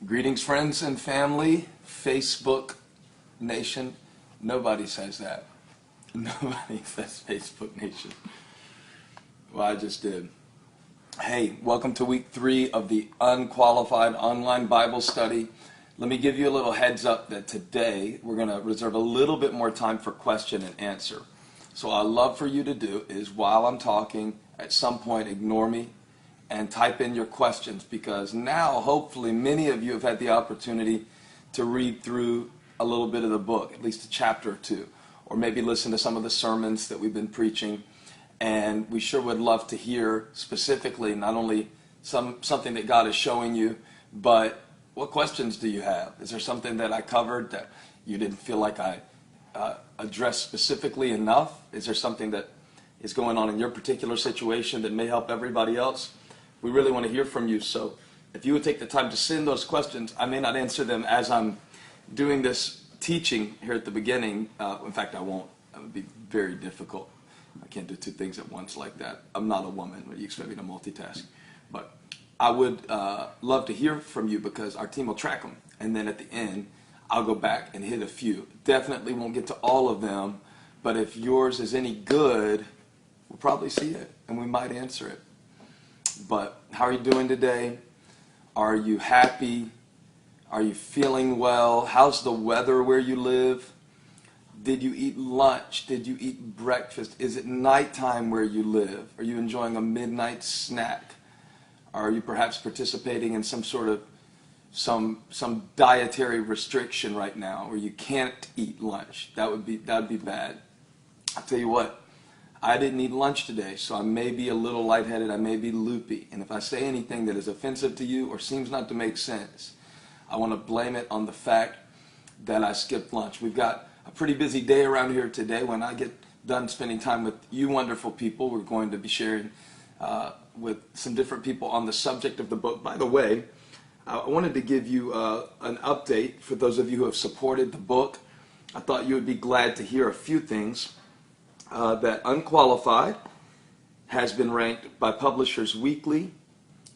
Greetings, friends and family, Facebook Nation. Nobody says that. Nobody says Facebook Nation. Well, I just did. Hey, welcome to week 3 of the Unqualified Online Bible Study. Let me give you a little heads up that today we're going to reserve a little bit more time for question and answer. So what I'd love for you to do is, while I'm talking, at some point ignore me and type in your questions, because now hopefully many of you have had the opportunity to read through a little bit of the book, at least a chapter or two, or maybe listen to some of the sermons that we've been preaching. And we sure would love to hear specifically not only something that God is showing you, but what questions do you have? Is there something that I covered that you didn't feel like I addressed specifically enough? Is there something that is going on in your particular situation that may help everybody else? We really want to hear from you. So if you would take the time to send those questions, I may not answer them as I'm doing this teaching here at the beginning. In fact, I won't. It would be very difficult. I can't do two things at once like that. I'm not a woman. What do you expect me to multitask? But I would love to hear from you, because our team will track them. And then at the end, I'll go back and hit a few. Definitely won't get to all of them, but if yours is any good, we'll probably see it and we might answer it. But how are you doing today? Are you happy? Are you feeling well? How's the weather where you live? Did you eat lunch? Did you eat breakfast? Is it nighttime where you live? Are you enjoying a midnight snack? Are you perhaps participating in some sort of some dietary restriction right now where you can't eat lunch? That would be bad. I'll tell you what, I didn't eat lunch today, so I may be a little lightheaded, I may be loopy. And if I say anything that is offensive to you or seems not to make sense, I want to blame it on the fact that I skipped lunch. We've got a pretty busy day around here today. When I get done spending time with you wonderful people, we're going to be sharing with some different people on the subject of the book. By the way, I wanted to give you an update for those of you who have supported the book. I thought you would be glad to hear a few things. That Unqualified has been ranked by Publishers Weekly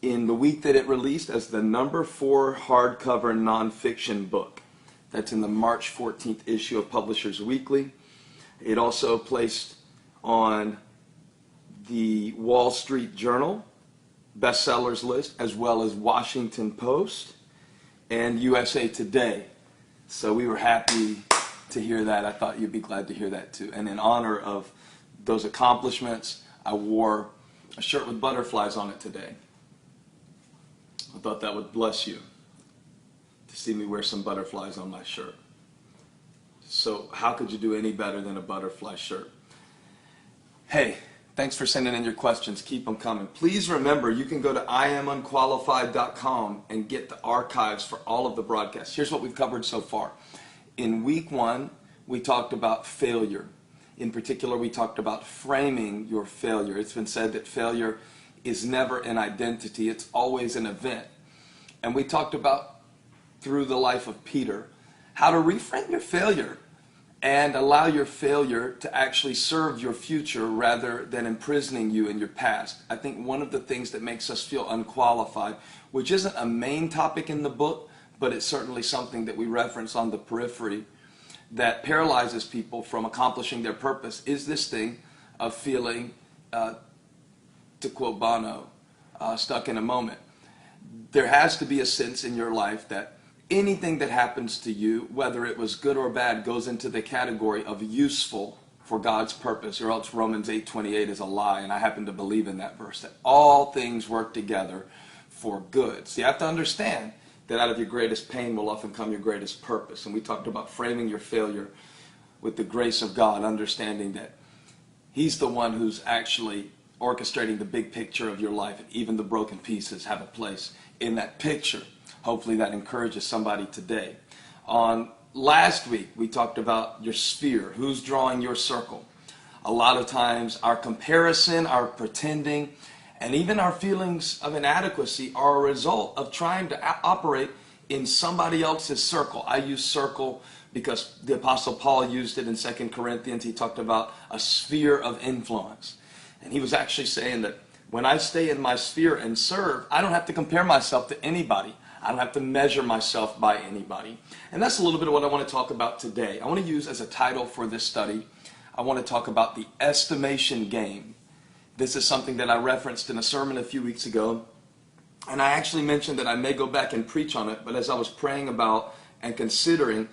in the week that it released as the number 4 hardcover nonfiction book. That's in the March 14th issue of Publishers Weekly. It also placed on the Wall Street Journal bestsellers list, as well as Washington Post and USA Today. So we were happy to hear that. I thought you'd be glad to hear that too. And in honor of those accomplishments, I wore a shirt with butterflies on it today. I thought that would bless you to see me wear some butterflies on my shirt. So how could you do any better than a butterfly shirt? Hey, thanks for sending in your questions. Keep them coming. Please remember, you can go to IamUnqualified.com and get the archives for all of the broadcasts. Here's what we've covered so far. In week 1, we talked about failure. In particular, we talked about framing your failure. It's been said that failure is never an identity. It's always an event. And we talked about, through the life of Peter, how to reframe your failure and allow your failure to actually serve your future rather than imprisoning you in your past. I think one of the things that makes us feel unqualified, which isn't a main topic in the book, but it's certainly something that we reference on the periphery, that paralyzes people from accomplishing their purpose, is this thing of feeling, to quote Bono, stuck in a moment. There has to be a sense in your life that anything that happens to you, whether it was good or bad, goes into the category of useful for God's purpose, or else Romans 8:28 is a lie, and I happen to believe in that verse, that all things work together for good. So you have to understand that out of your greatest pain will often come your greatest purpose. And we talked about framing your failure with the grace of God, understanding that He's the one who's actually orchestrating the big picture of your life, and even the broken pieces have a place in that picture. Hopefully that encourages somebody today. On last week, we talked about your sphere, who's drawing your circle. A lot of times our comparison, our pretending, and even our feelings of inadequacy are a result of trying to operate in somebody else's circle. I use circle because the Apostle Paul used it in 2 Corinthians. He talked about a sphere of influence. And he was actually saying that when I stay in my sphere and serve, I don't have to compare myself to anybody. I don't have to measure myself by anybody. And that's a little bit of what I want to talk about today. I want to use as a title for this study, I want to talk about the estimation game. This is something that I referenced in a sermon a few weeks ago. And I actually mentioned that I may go back and preach on it, but as I was praying about and considering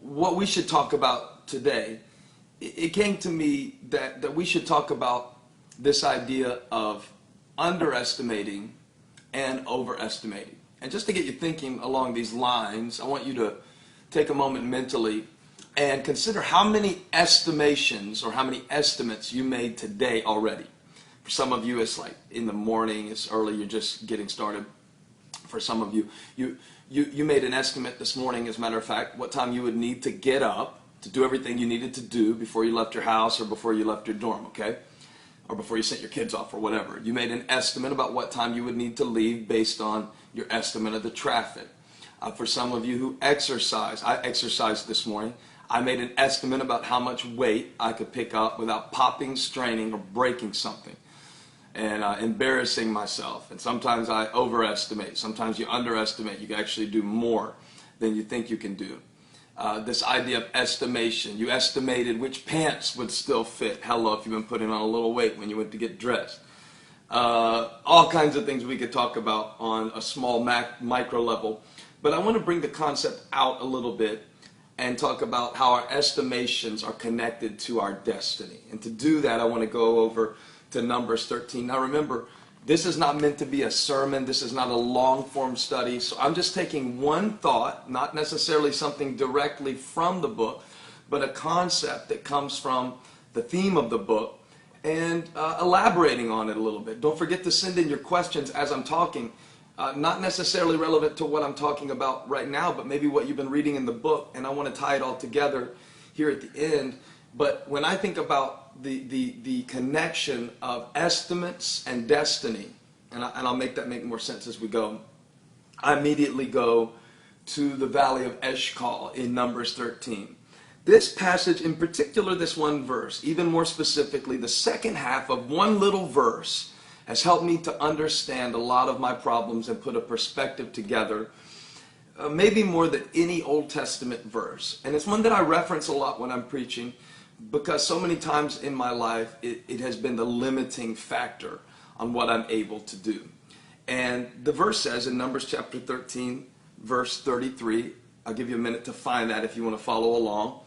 what we should talk about today, it came to me that we should talk about this idea of underestimating and overestimating. And just to get you thinking along these lines, I want you to take a moment mentally and consider how many estimations or how many estimates you made today already. For some of you, it's like in the morning, it's early, you're just getting started. For some of you, you made an estimate this morning, as a matter of fact, what time you would need to get up to do everything you needed to do before you left your house or before you left your dorm, okay? Or before you sent your kids off or whatever. You made an estimate about what time you would need to leave based on your estimate of the traffic. For some of you who exercise, I exercised this morning. I made an estimate about how much weight I could pick up without popping, straining, or breaking something and embarrassing myself. And sometimes I overestimate. Sometimes you underestimate. You can actually do more than you think you can do. This idea of estimation. You estimated which pants would still fit. Hello, if you've been putting on a little weight when you went to get dressed. All kinds of things we could talk about on a small micro level. But I want to bring the concept out a little bit and talk about how our estimations are connected to our destiny. And to do that, I want to go over to Numbers 13. Now remember, this is not meant to be a sermon. This is not a long-form study. So I'm just taking one thought, not necessarily something directly from the book, but a concept that comes from the theme of the book and elaborating on it a little bit. Don't forget to send in your questions as I'm talking. Not necessarily relevant to what I'm talking about right now, but maybe what you've been reading in the book. And I want to tie it all together here at the end. But when I think about the connection of estimates and destiny, and I'll make that make more sense as we go, I immediately go to the valley of Eshcol in Numbers 13. This passage, in particular this one verse, even more specifically the second half of one little verse, has helped me to understand a lot of my problems and put a perspective together, maybe more than any Old Testament verse. And it's one that I reference a lot when I'm preaching, because so many times in my life it has been the limiting factor on what I'm able to do. And the verse says in Numbers chapter 13, verse 33, I'll give you a minute to find that if you want to follow along.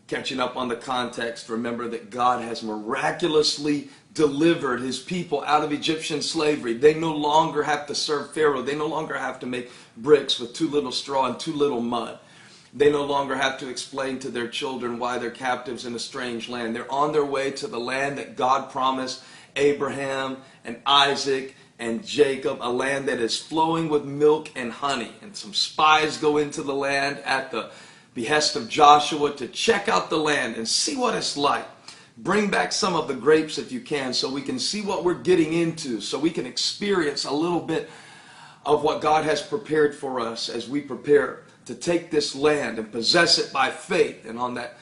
Catching up on the context, remember that God has miraculously delivered his people out of Egyptian slavery. They no longer have to serve Pharaoh. They no longer have to make bricks with too little straw and too little mud. They no longer have to explain to their children why they're captives in a strange land. They're on their way to the land that God promised Abraham and Isaac and Jacob, a land that is flowing with milk and honey. And some spies go into the land at the behest of Joshua to check out the land and see what it's like. Bring back some of the grapes if you can, so we can see what we're getting into, so we can experience a little bit of what God has prepared for us as we prepare to take this land and possess it by faith. And on that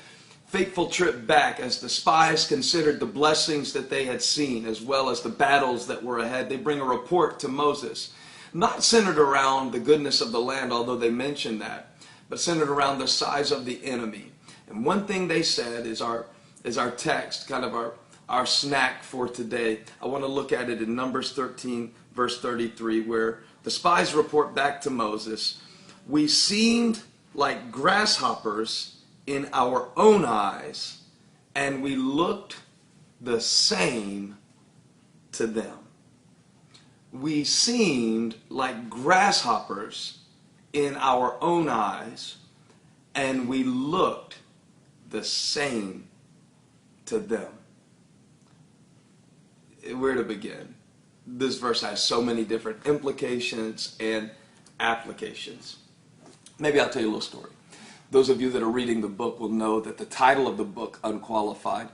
fateful trip back, as the spies considered the blessings that they had seen as well as the battles that were ahead, they bring a report to Moses, not centered around the goodness of the land, although they mentioned that, but centered around the size of the enemy. And one thing they said is our text, kind of our snack for today. I want to look at it in Numbers 13, verse 33, where the spies report back to Moses, "We seemed like grasshoppers in our own eyes, and we looked the same to them." We seemed like grasshoppers in our own eyes, and we looked the same to them. Where to begin? This verse has so many different implications and applications. Maybe I'll tell you a little story. Those of you that are reading the book will know that the title of the book, Unqualified,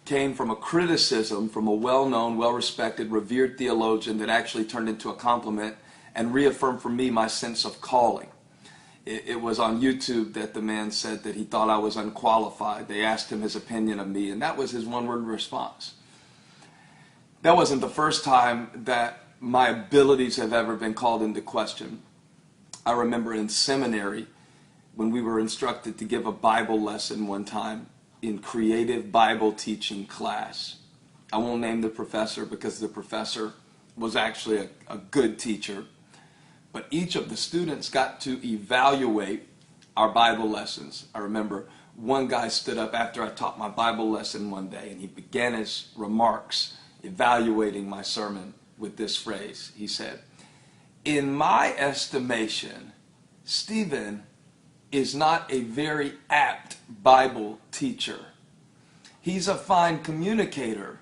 came from a criticism from a well-known, well-respected, revered theologian that actually turned into a compliment and reaffirmed for me my sense of calling. It was on YouTube that the man said that he thought I was unqualified. They asked him his opinion of me, and that was his one-word response. That wasn't the first time that my abilities have ever been called into question. I remember in seminary when we were instructed to give a Bible lesson one time in creative Bible teaching class. I won't name the professor because the professor was actually a good teacher. But each of the students got to evaluate our Bible lessons. I remember one guy stood up after I taught my Bible lesson one day, and he began his remarks evaluating my sermon with this phrase. He said, "In my estimation, Stephen is not a very apt Bible teacher. He's a fine communicator,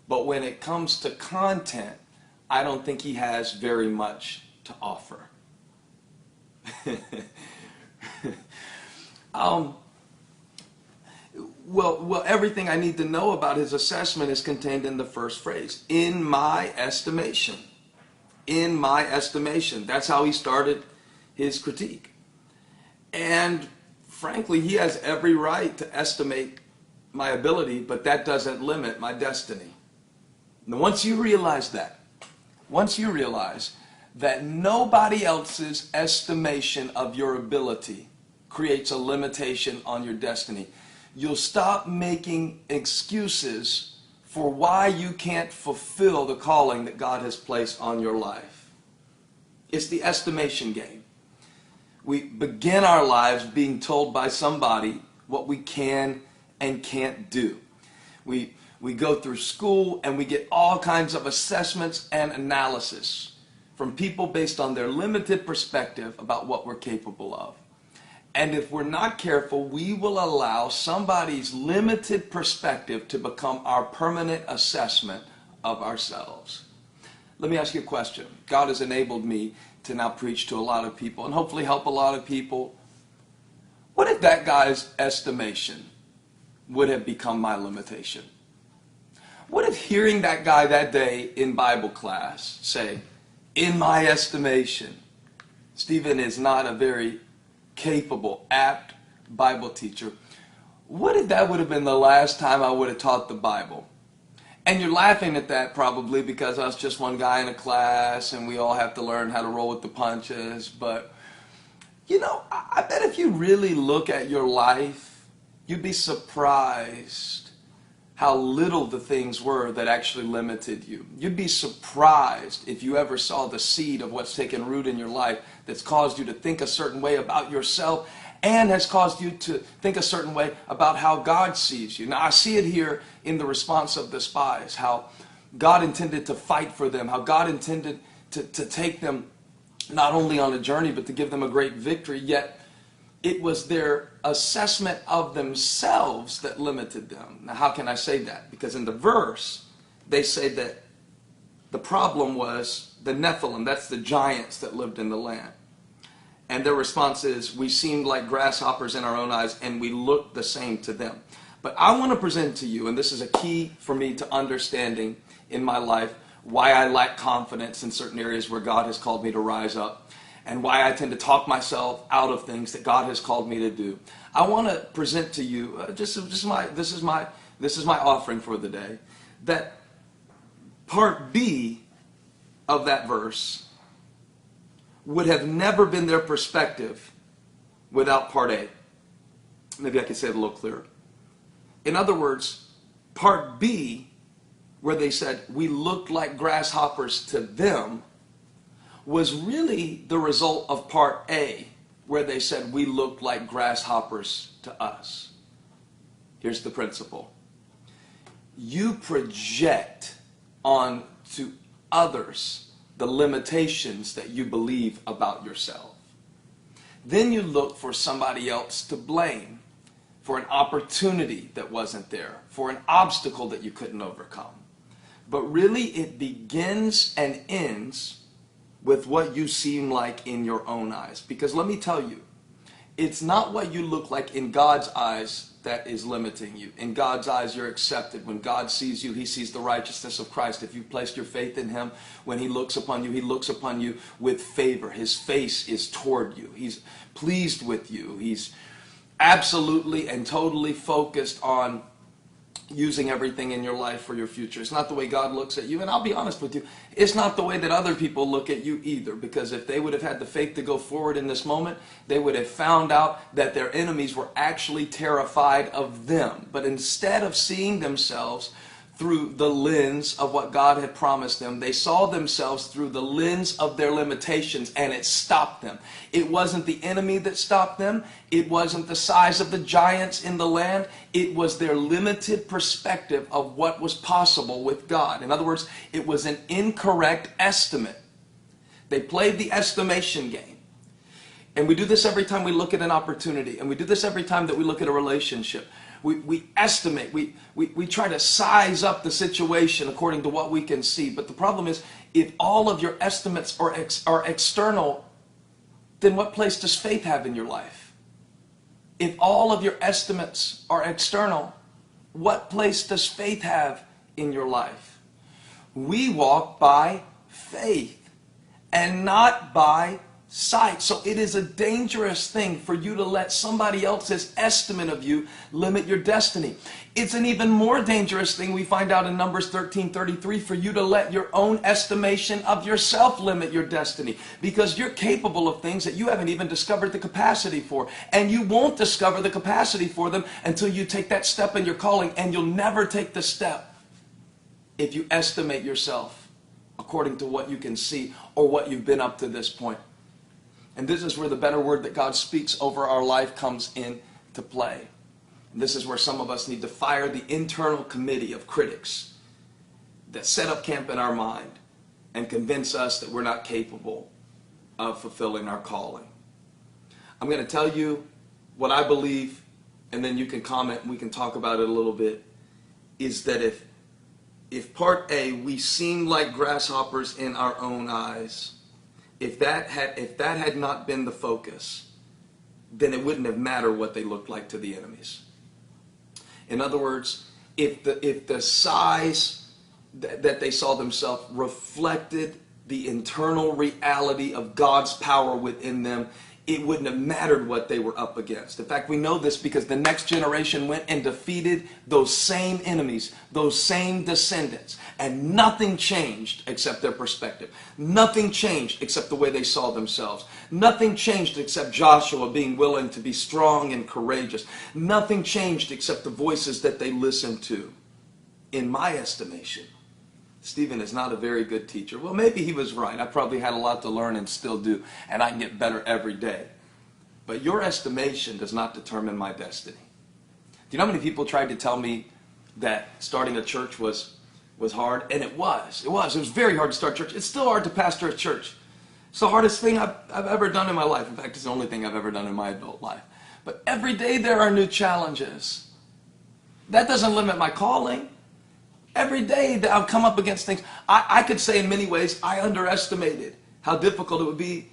but when it comes to content, I don't think he has very much to offer." Well, everything I need to know about his assessment is contained in the first phrase. In my estimation. In my estimation. That's how he started his critique. And frankly, he has every right to estimate my ability, but that doesn't limit my destiny. Now, once you realize that nobody else's estimation of your ability creates a limitation on your destiny, you'll stop making excuses for why you can't fulfill the calling that God has placed on your life. It's the estimation game. We begin our lives being told by somebody what we can and can't do. We go through school and we get all kinds of assessments and analysis from people based on their limited perspective about what we're capable of. And if we're not careful, we will allow somebody's limited perspective to become our permanent assessment of ourselves. Let me ask you a question. God has enabled me to now preach to a lot of people and hopefully help a lot of people. What if that guy's estimation would have become my limitation? What if hearing that guy that day in Bible class say, "In my estimation, Stephen is not a very capable, apt Bible teacher," what if that would have been the last time I would have taught the Bible? And you're laughing at that probably because I was just one guy in a class and we all have to learn how to roll with the punches. But, you know, I bet if you really look at your life, you'd be surprised how little the things were that actually limited you. You'd be surprised if you ever saw the seed of what's taken root in your life that's caused you to think a certain way about yourself and has caused you to think a certain way about how God sees you. Now, I see it here in the response of the spies, how God intended to fight for them, how God intended to take them not only on a journey, but to give them a great victory, yet it was their assessment of themselves that limited them. Now, how can I say that? Because in the verse, they say that the problem was the Nephilim, that's the giants that lived in the land. And their response is, we seemed like grasshoppers in our own eyes, and we looked the same to them. But I want to present to you, and this is a key for me to understanding in my life, why I lack confidence in certain areas where God has called me to rise up, and why I tend to talk myself out of things that God has called me to do. I want to present to you, this is my offering for the day, that part B of that verse would have never been their perspective without part A. Maybe I could say it a little clearer. In other words, part B, where they said we looked like grasshoppers to them, was really the result of part A, where they said we looked like grasshoppers to us. Here's the principle. You project onto others the limitations that you believe about yourself. Then you look for somebody else to blame for an opportunity that wasn't there, for an obstacle that you couldn't overcome. But really it begins and ends with what you seem like in your own eyes. Because let me tell you, it's not what you look like in God's eyes that is limiting you. In God's eyes, you're accepted. When God sees you, he sees the righteousness of Christ. If you've placed your faith in him, when he looks upon you, he looks upon you with favor. His face is toward you. He's pleased with you. He's absolutely and totally focused on using everything in your life for your future. It's not the way God looks at you. And I'll be honest with you, it's not the way that other people look at you either. Because if they would have had the faith to go forward in this moment, they would have found out that their enemies were actually terrified of them. But instead of seeing themselves through the lens of what God had promised them, they saw themselves through the lens of their limitations, and it stopped them. It wasn't the enemy that stopped them. It wasn't the size of the giants in the land. It was their limited perspective of what was possible with God. In other words, it was an incorrect estimate. They played the estimation game. And we do this every time we look at an opportunity, and we do this every time that we look at a relationship. We estimate, we try to size up the situation according to what we can see. But the problem is, if all of your estimates are external, then what place does faith have in your life? If all of your estimates are external, what place does faith have in your life? We walk by faith and not by sight. So it is a dangerous thing for you to let somebody else's estimate of you limit your destiny. It's an even more dangerous thing we find out in Numbers 13:33 for you to let your own estimation of yourself limit your destiny, because you're capable of things that you haven't even discovered the capacity for, and you won't discover the capacity for them until you take that step in your calling, and you'll never take the step if you estimate yourself according to what you can see or what you've been up to this point. And this is where the better word that God speaks over our life comes into play. And this is where some of us need to fire the internal committee of critics that set up camp in our mind and convince us that we're not capable of fulfilling our calling. I'm going to tell you what I believe, and then you can comment and we can talk about it a little bit, is that if part A, we seem like grasshoppers in our own eyes, if that had not been the focus, then it wouldn't have mattered what they looked like to the enemies. In other words, if the size that they saw themselves reflected the internal reality of God's power within them, it wouldn't have mattered what they were up against. In fact, we know this because the next generation went and defeated those same enemies, those same descendants, and nothing changed except their perspective. Nothing changed except the way they saw themselves. Nothing changed except Joshua being willing to be strong and courageous. Nothing changed except the voices that they listened to. In my estimation, Stephen is not a very good teacher. Well, maybe he was right. I probably had a lot to learn and still do, and I can get better every day. But your estimation does not determine my destiny. Do you know how many people tried to tell me that starting a church was hard? And it was. It was very hard to start a church. It's still hard to pastor a church. It's the hardest thing I've ever done in my life. In fact, it's the only thing I've ever done in my adult life. But every day there are new challenges. That doesn't limit my calling. Every day that I've come up against things, I could say in many ways I underestimated how difficult it would be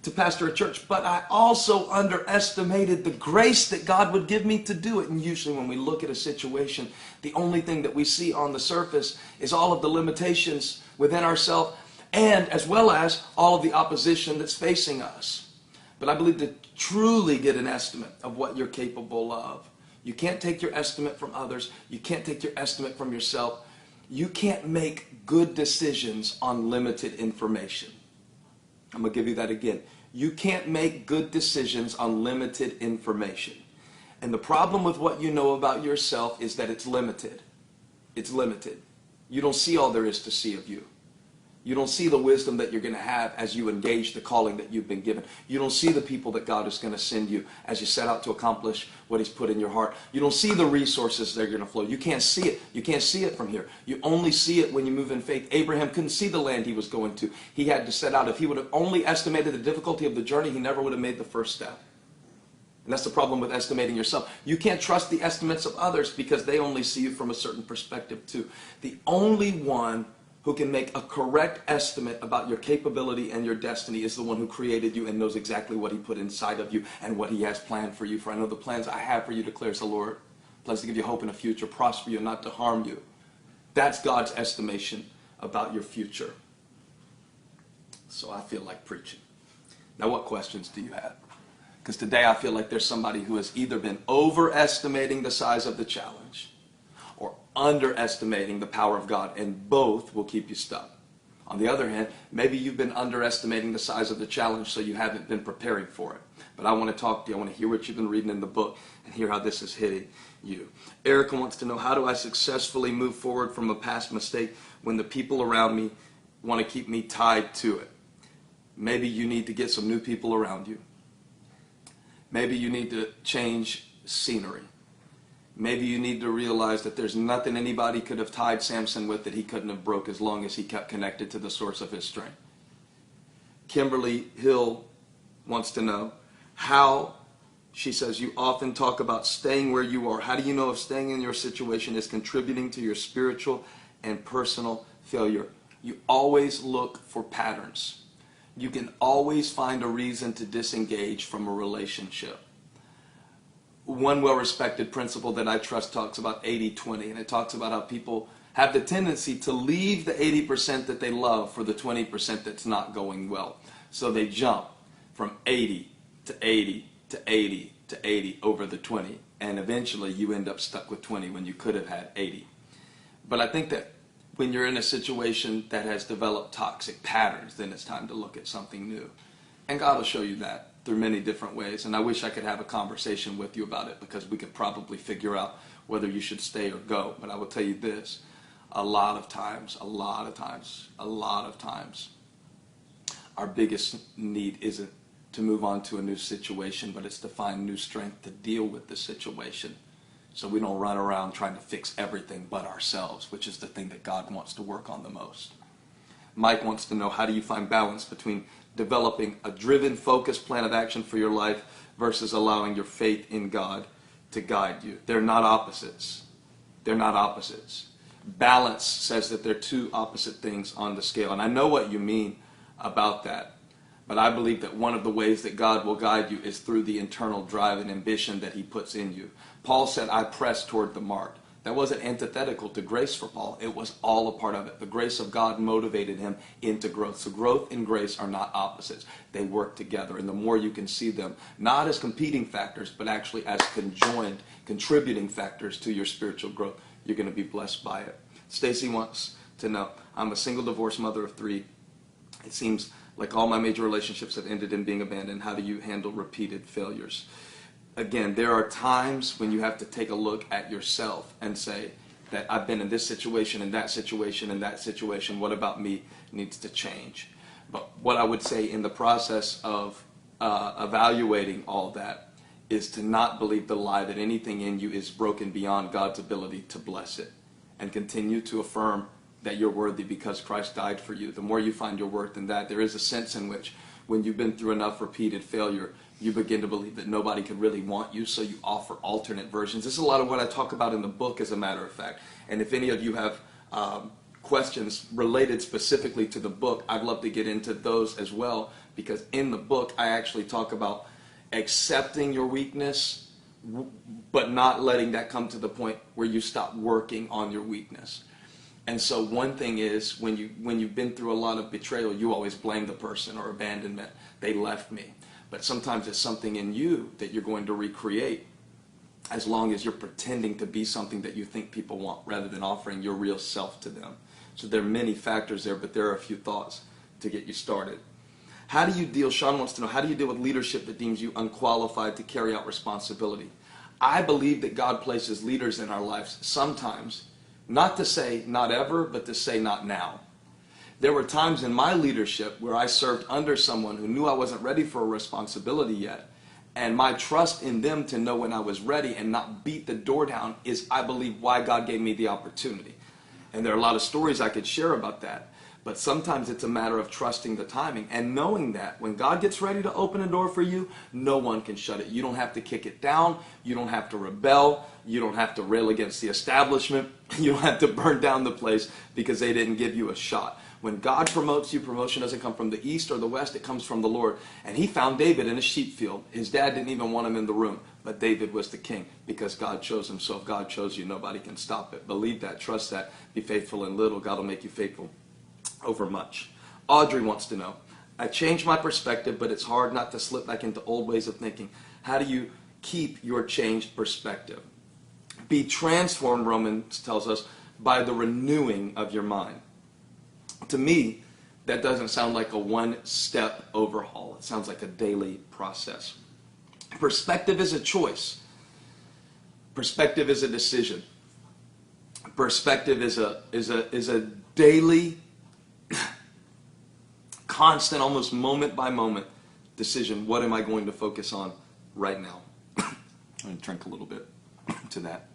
to pastor a church, but I also underestimated the grace that God would give me to do it. And usually when we look at a situation, the only thing that we see on the surface is all of the limitations within ourselves, and as well as all of the opposition that's facing us. But I believe to truly get an estimate of what you're capable of, you can't take your estimate from others. You can't take your estimate from yourself. You can't make good decisions on limited information. I'm going to give you that again. You can't make good decisions on limited information. And the problem with what you know about yourself is that it's limited. It's limited. You don't see all there is to see of you. You don't see the wisdom that you're going to have as you engage the calling that you've been given. You don't see the people that God is going to send you as you set out to accomplish what He's put in your heart. You don't see the resources that are going to flow. You can't see it. You can't see it from here. You only see it when you move in faith. Abraham couldn't see the land he was going to. He had to set out. If he would have only estimated the difficulty of the journey, he never would have made the first step. And that's the problem with estimating yourself. You can't trust the estimates of others because they only see you from a certain perspective too. The only one who can make a correct estimate about your capability and your destiny is the one who created you and knows exactly what He put inside of you and what He has planned for you. For I know the plans I have for you, declares the Lord. Plans to give you hope in a future, prosper you, not to harm you. That's God's estimation about your future. So I feel like preaching. Now, what questions do you have? Because today I feel like there's somebody who has either been overestimating the size of the challenge or underestimating the power of God, and both will keep you stuck. On the other hand, maybe you've been underestimating the size of the challenge, so you haven't been preparing for it. But I want to talk to you. I want to hear what you've been reading in the book and hear how this is hitting you. Erica wants to know, how do I successfully move forward from a past mistake when the people around me want to keep me tied to it? Maybe you need to get some new people around you. Maybe you need to change scenery. Maybe you need to realize that there's nothing anybody could have tied Samson with that he couldn't have broke as long as he kept connected to the source of his strength. Kimberly Hill wants to know how, she says, you often talk about staying where you are. How do you know if staying in your situation is contributing to your spiritual and personal failure? You always look for patterns. You can always find a reason to disengage from a relationship. One well-respected principle that I trust talks about 80-20, and it talks about how people have the tendency to leave the 80% that they love for the 20% that's not going well. So they jump from 80 to 80 to 80 to 80 over the 20, and eventually you end up stuck with 20 when you could have had 80. But I think that when you're in a situation that has developed toxic patterns, then it's time to look at something new. And God will show you that through many different ways. And I wish I could have a conversation with you about it, because we could probably figure out whether you should stay or go. But I will tell you this, a lot of times, our biggest need isn't to move on to a new situation, but it's to find new strength to deal with the situation. So we don't run around trying to fix everything but ourselves, which is the thing that God wants to work on the most. Mike wants to know, how do you find balance between developing a driven, focused plan of action for your life versus allowing your faith in God to guide you? They're not opposites. They're not opposites. Balance says that they're two opposite things on the scale. And I know what you mean about that. But I believe that one of the ways that God will guide you is through the internal drive and ambition that he puts in you. Paul said, I press toward the mark. That wasn't antithetical to grace for Paul. It was all a part of it. The grace of God motivated him into growth. So growth and grace are not opposites. They work together. And the more you can see them, not as competing factors, but actually as conjoined, contributing factors to your spiritual growth, you're going to be blessed by it. Stacy wants to know, I'm a single divorced mother of 3. It seems like all my major relationships have ended in being abandoned. How do you handle repeated failures? Again, there are times when you have to take a look at yourself and say that I've been in this situation, and that situation, and that situation. What about me needs to change? But what I would say in the process of evaluating all that is to not believe the lie that anything in you is broken beyond God's ability to bless it, and continue to affirm that you're worthy because Christ died for you. The more you find your worth in that, there is a sense in which when you've been through enough repeated failure, you begin to believe that nobody could really want you, so you offer alternate versions. This is a lot of what I talk about in the book, as a matter of fact. And if any of you have questions related specifically to the book, I'd love to get into those as well, because in the book, I actually talk about accepting your weakness, but not letting that come to the point where you stop working on your weakness. And so one thing is, when you've been through a lot of betrayal, you always blame the person or abandonment. They left me. But sometimes it's something in you that you're going to recreate, as long as you're pretending to be something that you think people want, rather than offering your real self to them. So there are many factors there, but there are a few thoughts to get you started. How do you deal, Sean wants to know, how do you deal with leadership that deems you unqualified to carry out responsibility? I believe that God places leaders in our lives sometimes, not to say not ever, but to say not now. There were times in my leadership where I served under someone who knew I wasn't ready for a responsibility yet. And my trust in them to know when I was ready and not beat the door down is, I believe, why God gave me the opportunity. And there are a lot of stories I could share about that. But sometimes it's a matter of trusting the timing and knowing that when God gets ready to open a door for you, no one can shut it. You don't have to kick it down. You don't have to rebel. You don't have to rail against the establishment. You don't have to burn down the place because they didn't give you a shot. When God promotes you, promotion doesn't come from the east or the west. It comes from the Lord. And he found David in a sheep field. His dad didn't even want him in the room. But David was the king because God chose him. So if God chose you, nobody can stop it. Believe that. Trust that. Be faithful in little. God will make you faithful over much. Audrey wants to know, I changed my perspective, but it's hard not to slip back into old ways of thinking. How do you keep your changed perspective? Be transformed, Romans tells us, by the renewing of your mind. To me, that doesn't sound like a one-step overhaul. It sounds like a daily process. Perspective is a choice. Perspective is a decision. Perspective is a daily, constant, almost moment by moment decision. What am I going to focus on right now? I'm going to drink a little bit to that.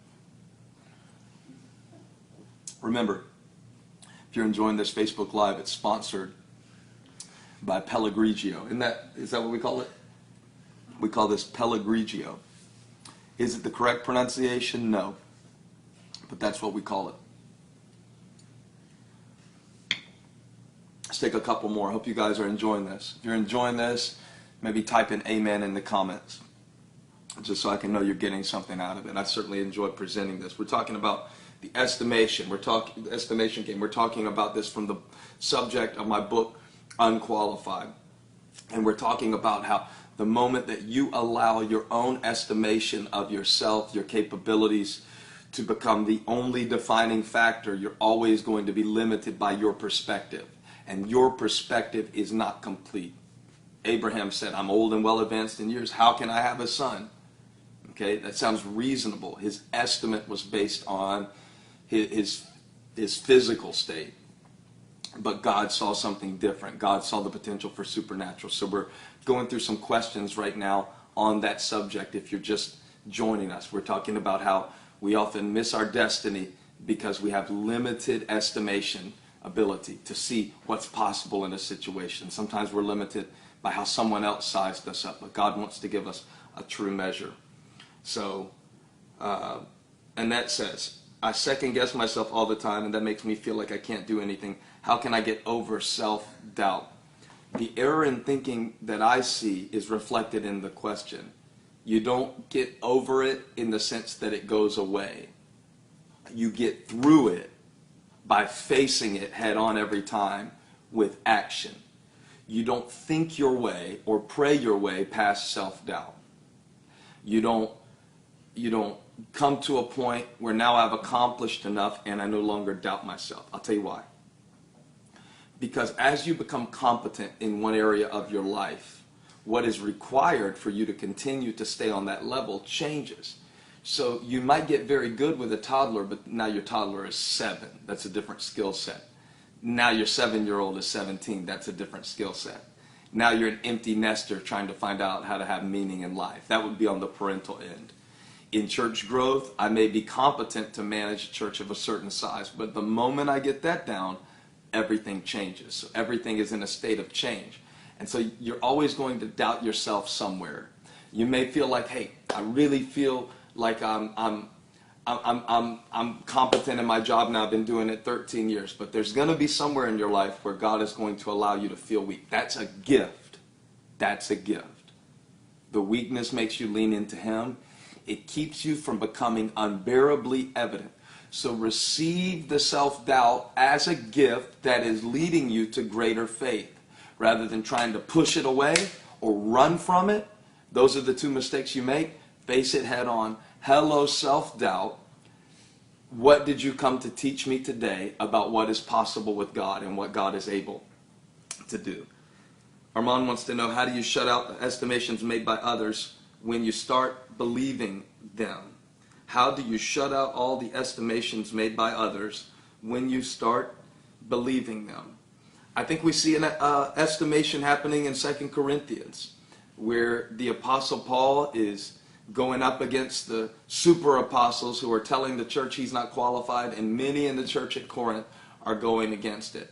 Remember, if you're enjoying this Facebook Live, it's sponsored by Pellegrigio. Is that what we call it? We call this Pellegrigio. Is it the correct pronunciation? No. But that's what we call it. Let's take a couple more. I hope you guys are enjoying this. If you're enjoying this, maybe type in amen in the comments, just so I can know you're getting something out of it. I certainly enjoy presenting this. We're talking about the estimation. The estimation game. We're talking about this from the subject of my book, Unqualified. And we're talking about how the moment that you allow your own estimation of yourself, your capabilities, to become the only defining factor, you're always going to be limited by your perspective. And your perspective is not complete. Abraham said, I'm old and well advanced in years. How can I have a son? Okay, that sounds reasonable. His estimate was based on his physical state. But God saw something different. God saw the potential for supernatural. So we're going through some questions right now on that subject. If you're just joining us, we're talking about how we often miss our destiny because we have limited estimation ability to see what's possible in a situation. Sometimes we're limited by how someone else sized us up, but God wants to give us a true measure. So, Annette says, I second guess myself all the time, and that makes me feel like I can't do anything. How can I get over self-doubt? The error in thinking that I see is reflected in the question. You don't get over it in the sense that it goes away. You get through it by facing it head on every time with action. You don't think your way or pray your way past self-doubt. You don't come to a point where now I've accomplished enough and I no longer doubt myself. I'll tell you why. Because as you become competent in one area of your life, what is required for you to continue to stay on that level changes. So you might get very good with a toddler, but now your toddler is 7. That's a different skill set. Now your 7-year-old is 17. That's a different skill set. Now you're an empty nester trying to find out how to have meaning in life. That would be on the parental end. In church growth, I may be competent to manage a church of a certain size, but the moment I get that down, everything changes. So everything is in a state of change. And so you're always going to doubt yourself somewhere. You may feel like, hey, I really feel like I'm competent in my job now. I've been doing it 13 years. But there's going to be somewhere in your life where God is going to allow you to feel weak. That's a gift. That's a gift. The weakness makes you lean into Him. It keeps you from becoming unbearably evident. So receive the self-doubt as a gift that is leading you to greater faith. Rather than trying to push it away or run from it. Those are the two mistakes you make. Face it head on. Hello, self-doubt. What did you come to teach me today about what is possible with God and what God is able to do? Armand wants to know, how do you shut out the estimations made by others when you start believing them? How do you shut out all the estimations made by others when you start believing them? I think we see an estimation happening in 2 Corinthians, where the Apostle Paul is going up against the super apostles who are telling the church he's not qualified, and many in the church at Corinth are going against it.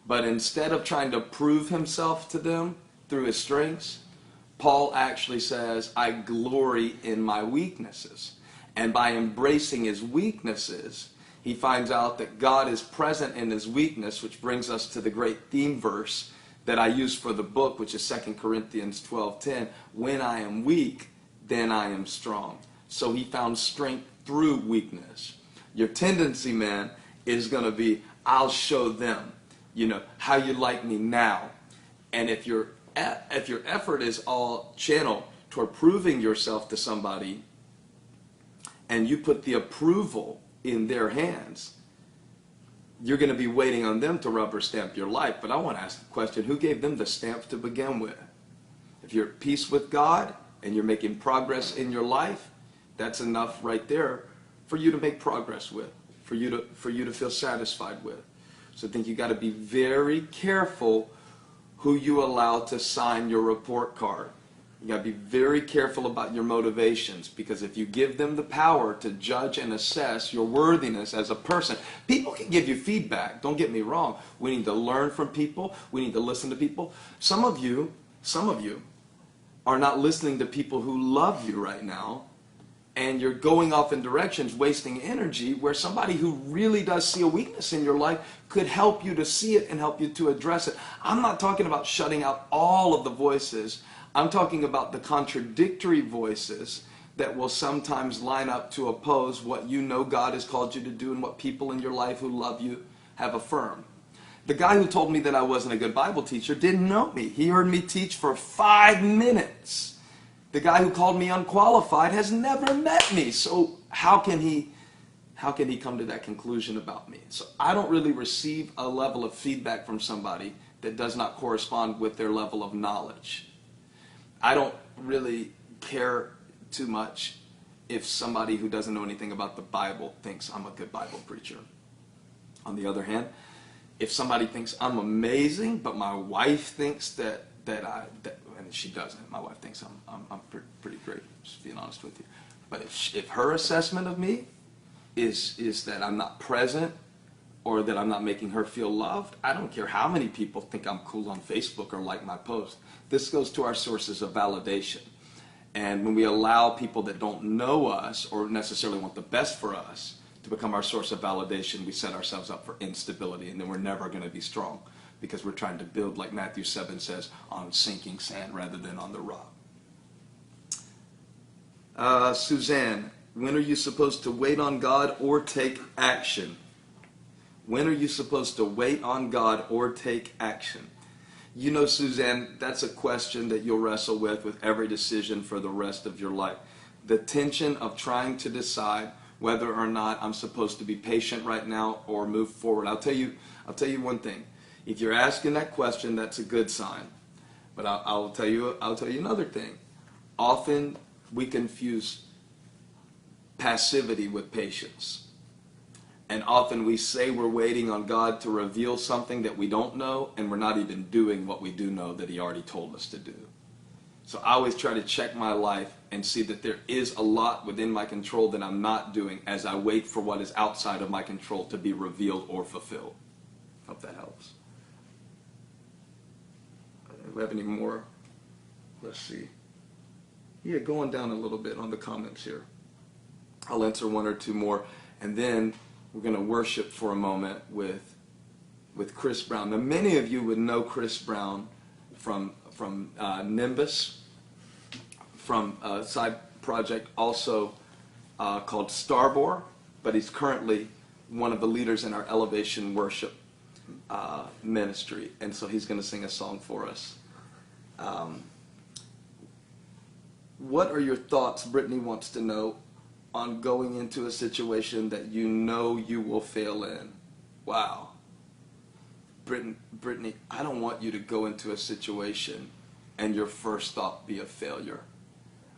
But instead of trying to prove himself to them through his strengths, Paul actually says, I glory in my weaknesses. And by embracing his weaknesses, he finds out that God is present in his weakness, which brings us to the great theme verse that I use for the book, which is 2 Corinthians 12:10. When I am weak, then I am strong. So he found strength through weakness. Your tendency, man, is going to be, I'll show them, how you like me now. And if your effort is all channeled toward proving yourself to somebody, and you put the approval in their hands, you're going to be waiting on them to rubber stamp your life. But I want to ask the question, who gave them the stamp to begin with? If you're at peace with God and you're making progress in your life, that's enough right there for you to make progress with, for you to feel satisfied with. So I think you got to be very careful who you allow to sign your report card. You got to be very careful about your motivations, because if you give them the power to judge and assess your worthiness as a person, people can give you feedback. Don't get me wrong. We need to learn from people. We need to listen to people. Some of you are not listening to people who love you right now, and you're going off in directions, wasting energy, where somebody who really does see a weakness in your life could help you to see it and help you to address it. I'm not talking about shutting out all of the voices. I'm talking about the contradictory voices that will sometimes line up to oppose what you know God has called you to do and what people in your life who love you have affirmed. The guy who told me that I wasn't a good Bible teacher didn't know me. He heard me teach for 5 minutes. The guy who called me unqualified has never met me. So how can he come to that conclusion about me? So I don't really receive a level of feedback from somebody that does not correspond with their level of knowledge. I don't really care too much if somebody who doesn't know anything about the Bible thinks I'm a good Bible preacher. On the other hand, if somebody thinks I'm amazing, but my wife thinks and she doesn't. My wife thinks I'm pretty great, just being honest with you. But if her assessment of me is that I'm not present, or that I'm not making her feel loved, I don't care how many people think I'm cool on Facebook or like my post. This goes to our sources of validation. And when we allow people that don't know us or necessarily want the best for us to become our source of validation, we set ourselves up for instability, and then we're never going to be strong, because we're trying to build, like Matthew 7 says, on sinking sand rather than on the rock. Suzanne, when are you supposed to wait on God or take action? When are you supposed to wait on God or take action? You know, Suzanne, that's a question that you'll wrestle with every decision for the rest of your life. The tension of trying to decide whether or not I'm supposed to be patient right now or move forward. I'll tell you one thing. If you're asking that question, that's a good sign. But I'll tell you another thing. Often we confuse passivity with patience. And often we say we're waiting on God to reveal something that we don't know, and we're not even doing what we do know that He already told us to do. So I always try to check my life and see that there is a lot within my control that I'm not doing as I wait for what is outside of my control to be revealed or fulfilled. Hope that helps. Do we have any more? Let's see. Yeah, going down a little bit on the comments here. I'll answer one or two more, and then we're going to worship for a moment with Chris Brown. Now, many of you would know Chris Brown from Nimbus, from a side project also called Starbore, but he's currently one of the leaders in our Elevation Worship ministry, and so he's going to sing a song for us. What are your thoughts, Brittany wants to know, on going into a situation that you know you will fail in? Wow. Brittany, I don't want you to go into a situation and your first thought be a failure.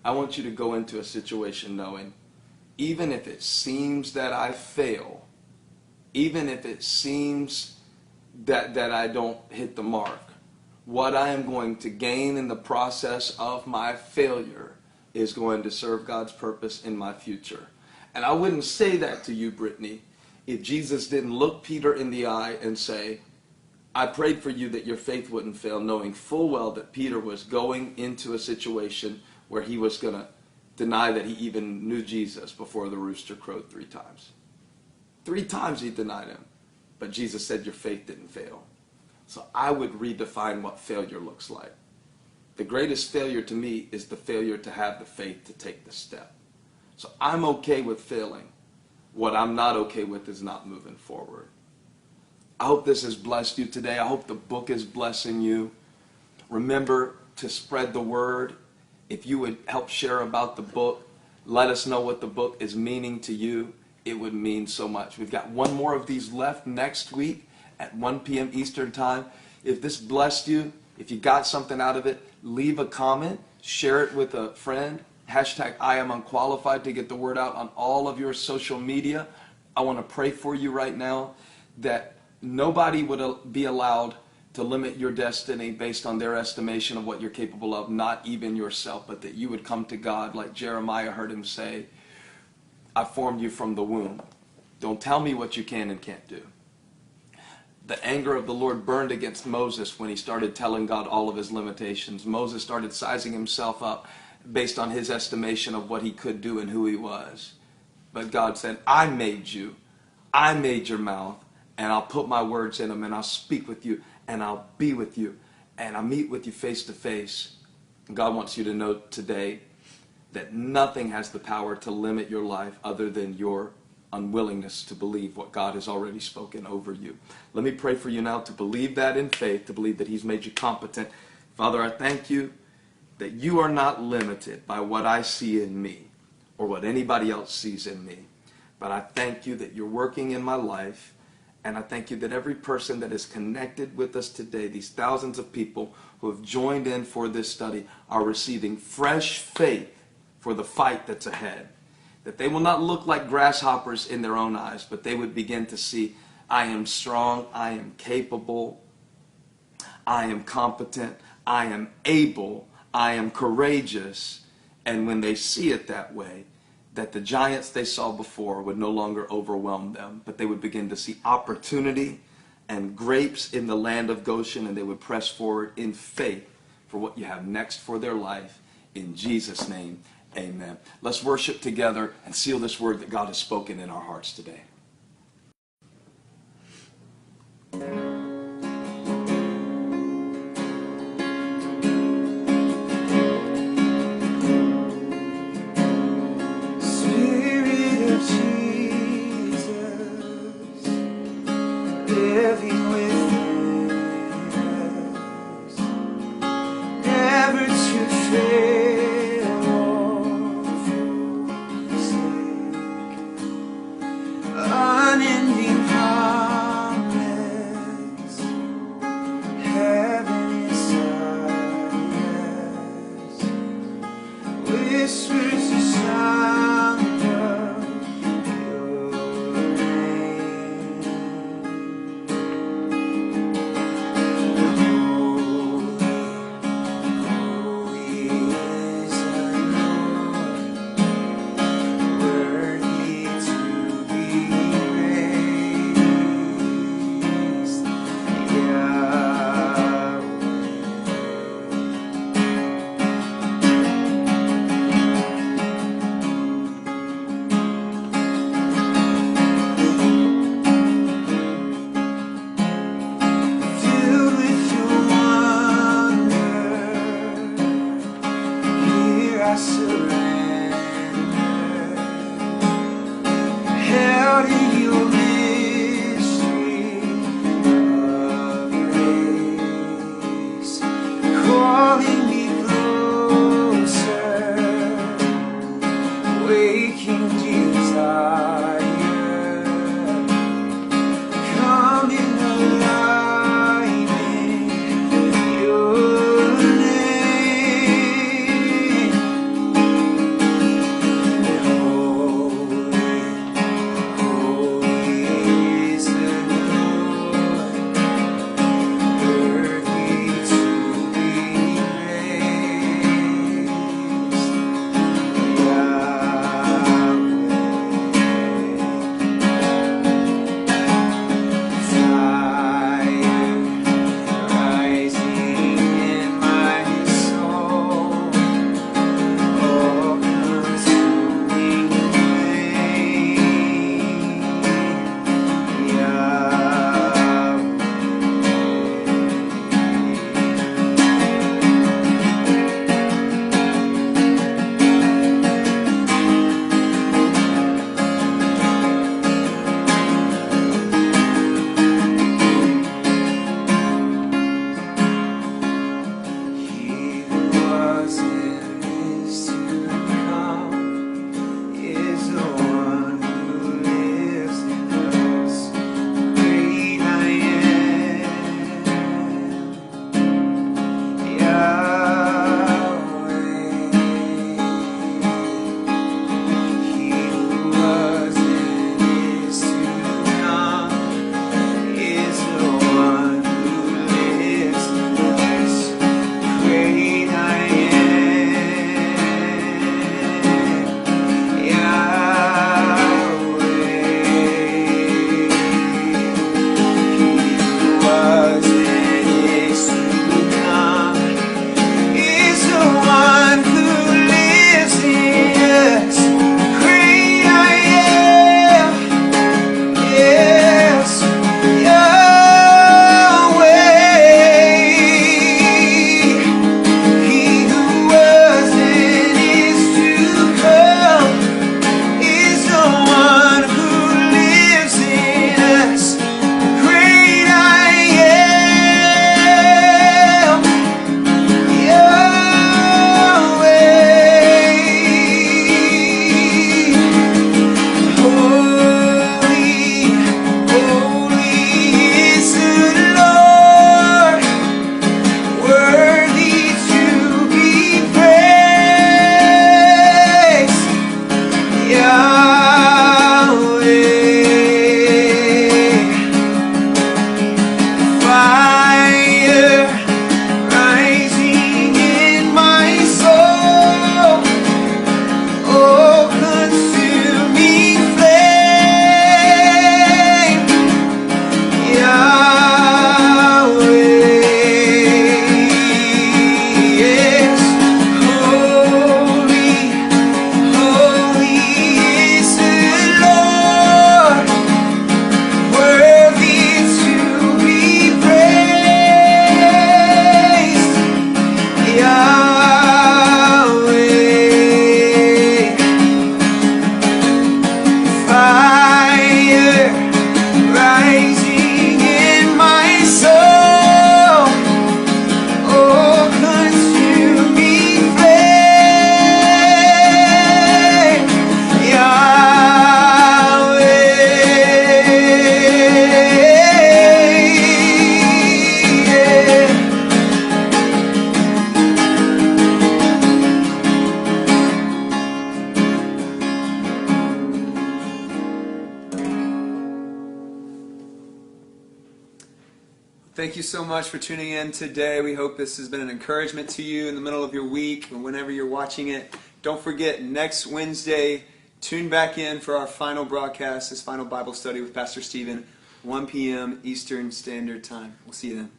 I want you to go into a situation knowing, even if it seems that I fail, even if it seems that I don't hit the mark, what I am going to gain in the process of my failure is going to serve God's purpose in my future. And I wouldn't say that to you, Brittany, if Jesus didn't look Peter in the eye and say, I prayed for you that your faith wouldn't fail, knowing full well that Peter was going into a situation where he was going to deny that he even knew Jesus before the rooster crowed 3 times. 3 times he denied him. But Jesus said your faith didn't fail. So I would redefine what failure looks like. The greatest failure to me is the failure to have the faith to take the step. So I'm okay with failing. What I'm not okay with is not moving forward. I hope this has blessed you today. I hope the book is blessing you. Remember to spread the word. If you would help share about the book, Let us know what the book is meaning to you. It would mean so much. We've got one more of these left next week at 1 p.m. Eastern Time. If this blessed you, if you got something out of it, leave a comment, share it with a friend. Hashtag I am unqualified to get the word out on all of your social media. I want to pray for you right now that nobody would be allowed to limit your destiny based on their estimation of what you're capable of, not even yourself, but that you would come to God like Jeremiah heard him say, I formed you from the womb. Don't tell me what you can and can't do. The anger of the Lord burned against Moses when he started telling God all of his limitations. Moses started sizing himself up based on his estimation of what he could do and who he was. But God said, I made you. I made your mouth, and I'll put my words in them, and I'll speak with you, and I'll be with you, and I'll meet with you face to face. God wants you to know today that nothing has the power to limit your life other than your unwillingness to believe what God has already spoken over you. Let me pray for you now to believe that in faith, to believe that he's made you competent. Father, I thank you that you are not limited by what I see in me or what anybody else sees in me. But I thank you that you're working in my life, and I thank you that every person that is connected with us today, these thousands of people who have joined in for this study, are receiving fresh faith for the fight that's ahead. That they will not look like grasshoppers in their own eyes, but they would begin to see, I am strong, I am capable, I am competent, I am able, I am courageous. And when they see it that way, that the giants they saw before would no longer overwhelm them, but they would begin to see opportunity and grapes in the land of Goshen, and they would press forward in faith for what you have next for their life. In Jesus' name, amen. Let's worship together and seal this word that God has spoken in our hearts today. Thank you so much for tuning in today. We hope this has been an encouragement to you in the middle of your week or whenever you're watching it. Don't forget, next Wednesday, tune back in for our final broadcast, this final Bible study with Pastor Stephen, 1 p.m. Eastern Standard Time. We'll see you then.